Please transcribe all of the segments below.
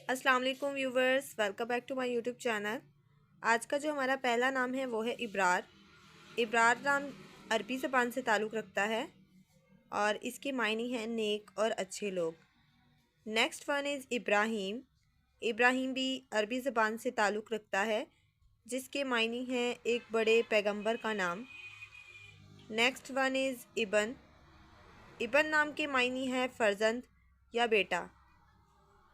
अस्सलाम वालेकुम viewers, welcome back to my YouTube channel. आज का जो हमारा पहला नाम है वो है इब्रार। इब्रार नाम अरबी ज़बान से ताल्लुक़ रखता है और इसके मायने हैं नेक और अच्छे लोग। Next one is Ibrahim. Ibrahim भी अरबी ज़बान से ताल्लुक़ रखता है जिसके मायने हैं एक बड़े पैगंबर का नाम। नेक्स्ट वन इज़ इबन। इबन नाम के मायने हैं फ़र्जंद या बेटा।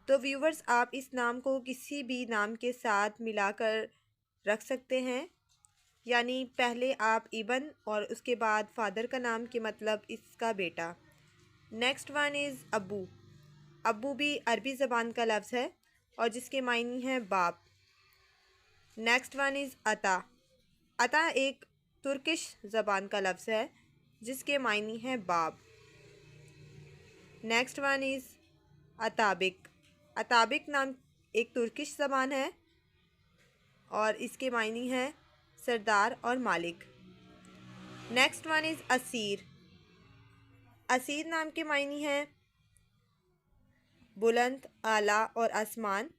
तो व्यूवर्स, आप इस नाम को किसी भी नाम के साथ मिलाकर रख सकते हैं, यानी पहले आप इबन और उसके बाद फादर का नाम के मतलब इसका बेटा। Next one is Abu. Abu भी अरबी ज़बान का लफ्ज़ है और जिसके मायने हैं बाप। नेक्स्ट वन इज़ अता। अता एक तुर्किश ज़बान का लफ्ज़ है जिसके मायने हैं बाप। नेक्स्ट वन इज़ अताबिक। अताबिक नाम एक तुर्किश ज़बान है और इसके मायने हैं सरदार और मालिक। Next one is Asir. Asir नाम के मायने हैं बुलंद, आला और आसमान।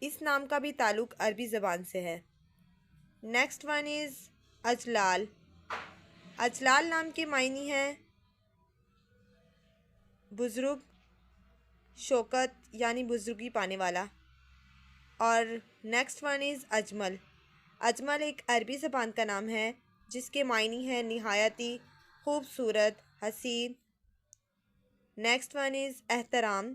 इस नाम का भी ताल्लुक़ अरबी ज़बान से है। नेक्स्ट वन इज़ अजलाल। अजलाल नाम के मायने हैं बुज़ुर्ग, शौकत यानी बुज़ुर्गी पाने वाला। और next one is Ajmal. Ajmal एक अरबी ज़बान का नाम है जिसके मायने हैं निहायती खूबसूरत, हसीन। नेक्स्ट वन इज़ एहतराम।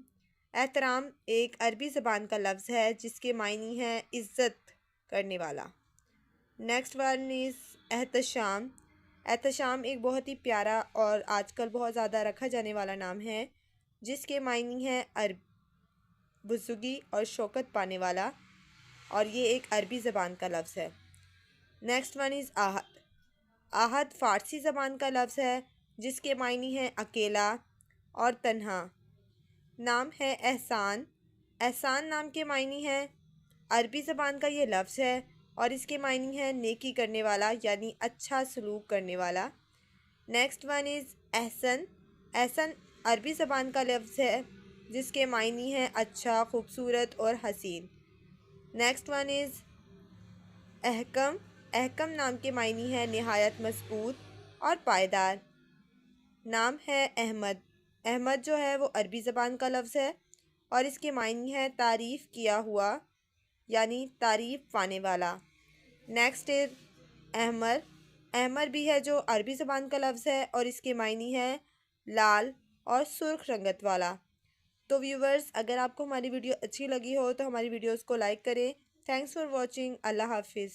एहतराम एक अरबी ज़बान का लफ्ज़ है जिसके मायने हैं इज़्ज़त करने वाला। Next one is Ehtesham. Ehtesham एक बहुत ही प्यारा और आजकल बहुत ज़्यादा रखा जाने वाला नाम है जिसके मायने हैं बुज़ुर्गी और शौकत पाने वाला, और ये एक अरबी ज़बान का लफ्ज़ है। नेक्स्ट वन इज़ आहद। आहद फ़ारसी ज़बान का लफ्ज़ है जिसके मायने हैं अकेला और तन्हा। नाम है एहसान। एहसान नाम के मायने हैं अरबी ज़बान का ये लफ्ज़ है और इसके मायने हैं नेकी करने वाला यानी अच्छा सलूक करने वाला। नेक्स्ट वन इज़ एहसन। एहसन अरबी ज़बान का लफ्ज़ है जिसके मायने हैं अच्छा, खूबसूरत और हसीन। नेक्स्ट वन इज़ अहकम। अहकम नाम के मायने हैं नहायत मज़बूत और पायदार। नाम है अहमद। अहमद जो है वो अरबी ज़बान का लफ्ज़ है और इसके मायने हैं तारीफ़ किया हुआ यानी तारीफ़ पाने वाला। Next is Ahmar. अहमर भी है जो अरबी ज़बान का लफ्ज़ है और इसके मायने हैं लाल और सुर्ख रंगत वाला। तो व्यूवर्स, अगर आपको हमारी वीडियो अच्छी लगी हो तो हमारी वीडियोस को लाइक करें। Thanks for watching. अल्लाह हाफिज़।